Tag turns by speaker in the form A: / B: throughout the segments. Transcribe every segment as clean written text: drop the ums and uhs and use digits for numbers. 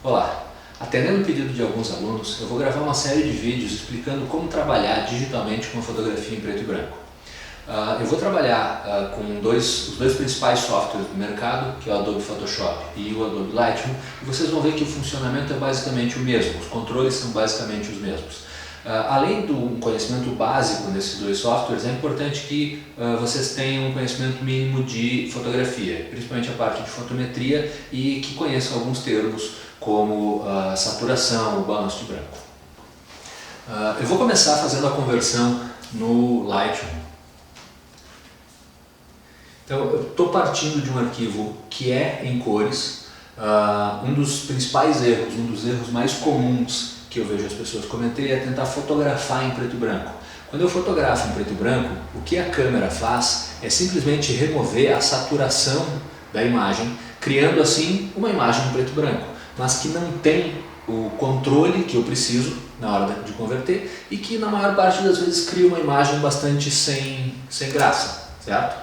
A: Olá! Atendendo o pedido de alguns alunos, eu vou gravar uma série de vídeos explicando como trabalhar digitalmente com a fotografia em preto e branco. Eu vou trabalhar com os dois principais softwares do mercado, que é o Adobe Photoshop e o Adobe Lightroom, e vocês vão ver que o funcionamento é basicamente o mesmo, os controles são basicamente os mesmos. Além do conhecimento básico desses dois softwares, é importante que vocês tenham um conhecimento mínimo de fotografia, principalmente a parte de fotometria, e que conheçam alguns termos como saturação, balanço de branco. Eu vou começar fazendo a conversão no Lightroom. Então, eu estou partindo de um arquivo que é em cores. Um dos principais erros, um dos erros mais comuns que eu vejo as pessoas cometerem é tentar fotografar em preto e branco. Quando eu fotografo em preto e branco, o que a câmera faz é simplesmente remover a saturação da imagem, criando assim uma imagem em preto e branco, mas que não tem o controle que eu preciso na hora de converter e que na maior parte das vezes cria uma imagem bastante sem graça, certo?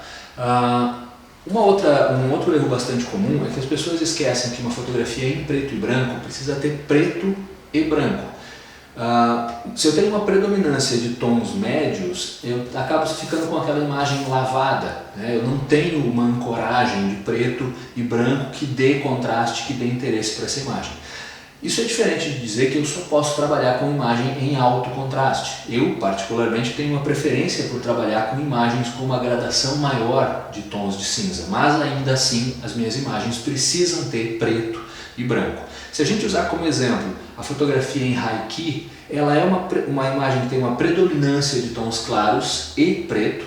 A: Um outro erro bastante comum é que as pessoas esquecem que uma fotografia em preto e branco precisa ter preto e branco. Se eu tenho uma predominância de tons médios, eu acabo ficando com aquela imagem lavada, né? Eu não tenho uma ancoragem de preto e branco que dê contraste, que dê interesse para essa imagem. Isso é diferente de dizer que eu só posso trabalhar com imagem em alto contraste. Eu, particularmente, tenho uma preferência por trabalhar com imagens com uma gradação maior de tons de cinza, mas ainda assim as minhas imagens precisam ter preto e branco. Se a gente usar como exemplo a fotografia em high key, ela é uma imagem que tem uma predominância de tons claros e preto,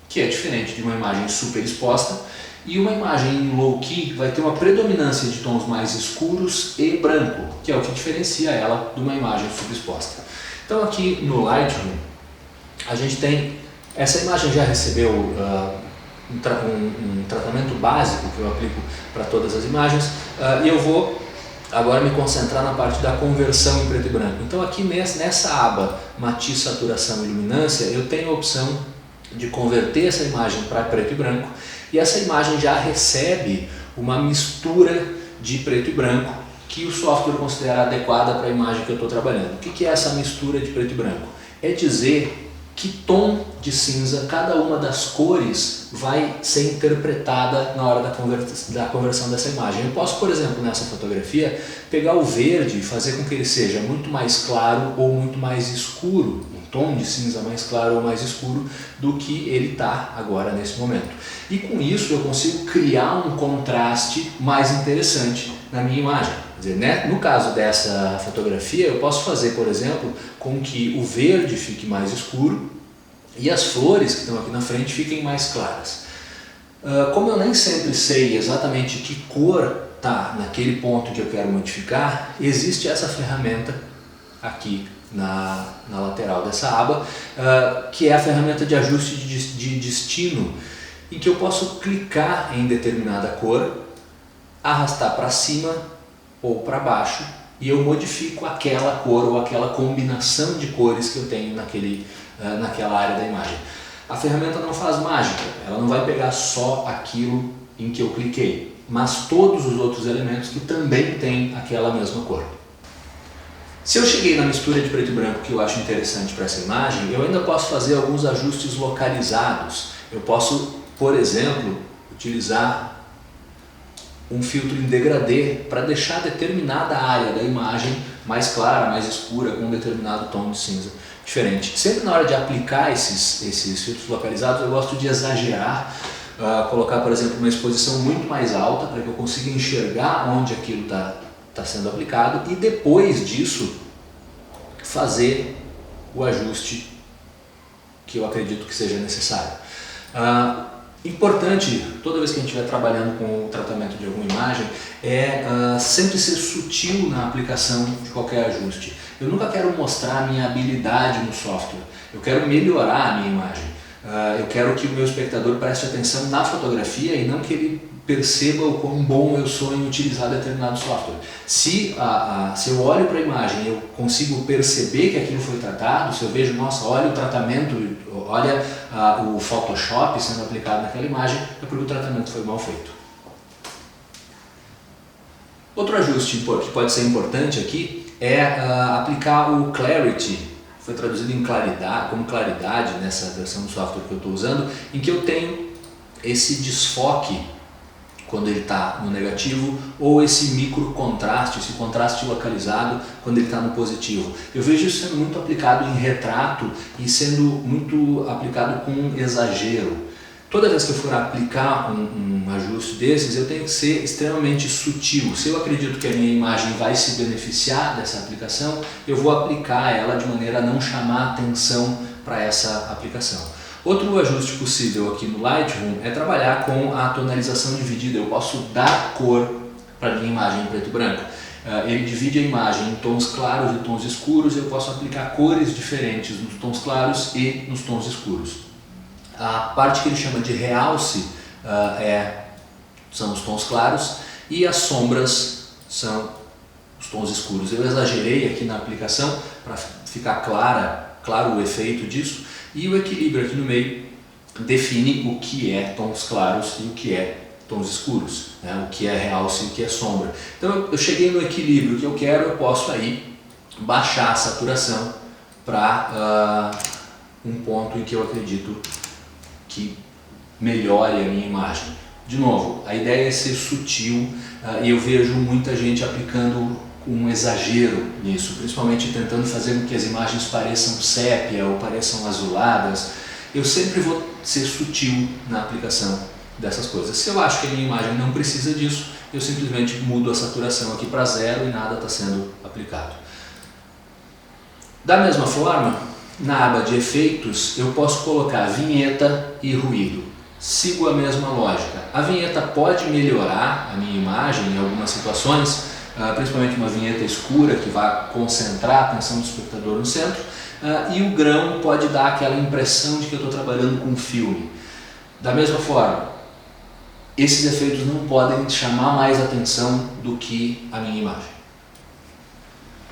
A: que é diferente de uma imagem super exposta, e uma imagem em low key vai ter uma predominância de tons mais escuros e branco, que é o que diferencia ela de uma imagem subexposta. Então aqui no Lightroom a gente tem, essa imagem já recebeu um tratamento básico que eu aplico para todas as imagens, e eu vou agora me concentrar na parte da conversão em preto e branco. Então aqui nessa aba matiz, saturação e luminância eu tenho a opção de converter essa imagem para preto e branco, e essa imagem já recebe uma mistura de preto e branco que o software considera adequada para a imagem que eu estou trabalhando. O que é essa mistura de preto e branco? É dizer que tom de cinza cada uma das cores vai ser interpretada na hora da conversão dessa imagem. Eu posso, por exemplo, nessa fotografia, pegar o verde e fazer com que ele seja muito mais claro ou muito mais escuro, um tom de cinza mais claro ou mais escuro do que ele está agora nesse momento. E com isso eu consigo criar um contraste mais interessante na minha imagem. Quer dizer, né? No caso dessa fotografia, eu posso fazer, por exemplo, com que o verde fique mais escuro e as flores que estão aqui na frente fiquem mais claras. Como eu nem sempre sei exatamente que cor está naquele ponto que eu quero modificar, existe essa ferramenta aqui na lateral dessa aba, que é a ferramenta de ajuste de destino, em que eu posso clicar em determinada cor, arrastar para cima ou para baixo, e eu modifico aquela cor ou aquela combinação de cores que eu tenho naquela área da imagem. A ferramenta não faz mágica, ela não vai pegar só aquilo em que eu cliquei, mas todos os outros elementos que também têm aquela mesma cor. Se eu cheguei na mistura de preto e branco que eu acho interessante para essa imagem, eu ainda posso fazer alguns ajustes localizados. Eu posso, por exemplo, utilizar um filtro em degradê para deixar determinada área da imagem mais clara, mais escura, com um determinado tom de cinza diferente. Sempre na hora de aplicar esses filtros localizados, eu gosto de exagerar, colocar, por exemplo, uma exposição muito mais alta para que eu consiga enxergar onde aquilo está sendo aplicado, e depois disso fazer o ajuste que eu acredito que seja necessário. Importante, toda vez que a gente estiver trabalhando com o tratamento de alguma imagem, é sempre ser sutil na aplicação de qualquer ajuste. Eu nunca quero mostrar a minha habilidade no software, eu quero melhorar a minha imagem. Eu quero que o meu espectador preste atenção na fotografia e não que ele perceba o quão bom eu sou em utilizar determinado software. Se eu olho para a imagem e eu consigo perceber que aquilo foi tratado, se eu vejo, nossa, olha o tratamento, olha o Photoshop sendo aplicado naquela imagem, é porque o tratamento foi mal feito. Outro ajuste que pode ser importante aqui é aplicar o Clarity, foi traduzido em claridade, como claridade nessa versão do software que eu estou usando, em que eu tenho esse desfoque quando ele está no negativo, ou esse micro contraste, esse contraste localizado quando ele está no positivo. Eu vejo isso sendo muito aplicado em retrato e sendo muito aplicado com exagero. Toda vez que eu for aplicar um ajuste desses, eu tenho que ser extremamente sutil. Se eu acredito que a minha imagem vai se beneficiar dessa aplicação, eu vou aplicar ela de maneira a não chamar atenção para essa aplicação. Outro ajuste possível aqui no Lightroom é trabalhar com a tonalização dividida. Eu posso dar cor para a minha imagem em preto e branco. Ele divide a imagem em tons claros e tons escuros, e eu posso aplicar cores diferentes nos tons claros e nos tons escuros. A parte que ele chama de realce são os tons claros e as sombras são os tons escuros. Eu exagerei aqui na aplicação para ficar claro o efeito disso, e o equilíbrio aqui no meio define o que é tons claros e o que é tons escuros, né? O que é realce e o que é sombra. Então eu cheguei no equilíbrio que eu quero, eu posso aí baixar a saturação para um ponto em que eu acredito que melhore a minha imagem. De novo, a ideia é ser sutil, e eu vejo muita gente aplicando um exagero nisso, principalmente tentando fazer com que as imagens pareçam sépia ou pareçam azuladas. Eu sempre vou ser sutil na aplicação dessas coisas. Se eu acho que a minha imagem não precisa disso, eu simplesmente mudo a saturação aqui para 0 e nada está sendo aplicado. Da mesma forma, na aba de efeitos, eu posso colocar vinheta e ruído. Sigo a mesma lógica. A vinheta pode melhorar a minha imagem em algumas situações, principalmente uma vinheta escura que vai concentrar a atenção do espectador no centro, e o grão pode dar aquela impressão de que eu estou trabalhando com um filme. Da mesma forma, esses efeitos não podem chamar mais atenção do que a minha imagem.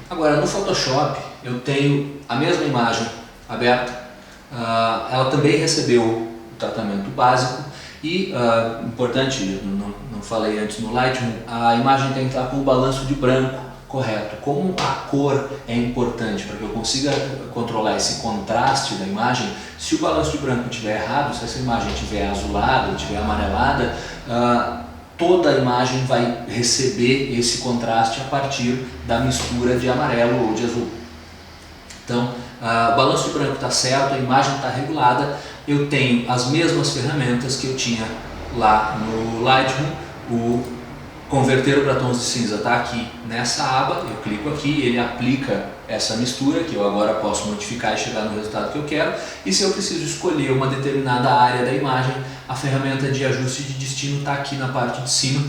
A: Agora, no Photoshop, eu tenho a mesma imagem aberta, ela também recebeu o tratamento básico e, importante, não falei antes no Lightroom, a imagem tem que estar com o balanço de branco correto. Como a cor é importante para que eu consiga controlar esse contraste da imagem, se o balanço de branco estiver errado, se essa imagem estiver azulada, estiver amarelada, toda a imagem vai receber esse contraste a partir da mistura de amarelo ou de azul. Então, o balanço de branco está certo, a imagem está regulada, eu tenho as mesmas ferramentas que eu tinha lá no Lightroom. O converter para tons de cinza está aqui nessa aba, eu clico aqui, ele aplica essa mistura que eu agora posso modificar e chegar no resultado que eu quero. E se eu preciso escolher uma determinada área da imagem, a ferramenta de ajuste de destino está aqui na parte de cima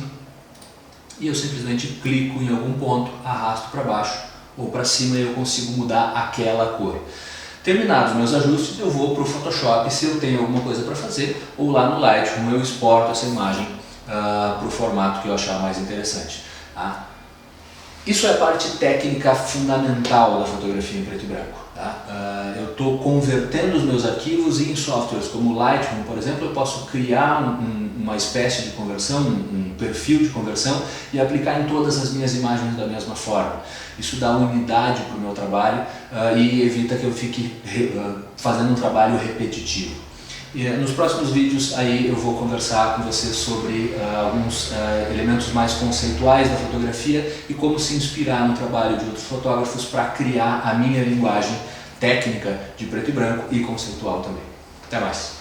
A: e eu simplesmente clico em algum ponto, arrasto para baixo ou para cima e eu consigo mudar aquela cor. Terminados meus ajustes, eu vou para o Photoshop, se eu tenho alguma coisa para fazer, ou lá no Lightroom eu exporto essa imagem para o formato que eu achar mais interessante. Tá? Isso é a parte técnica fundamental da fotografia em preto e branco. Tá? Eu estou convertendo os meus arquivos e em softwares como o Lightroom, por exemplo, eu posso criar uma espécie de conversão, um perfil de conversão e aplicar em todas as minhas imagens da mesma forma. Isso dá unidade para o meu trabalho e evita que eu fique fazendo um trabalho repetitivo. E nos próximos vídeos aí eu vou conversar com vocês sobre alguns elementos mais conceituais da fotografia e como se inspirar no trabalho de outros fotógrafos para criar a minha linguagem técnica de preto e branco e conceitual também. Até mais!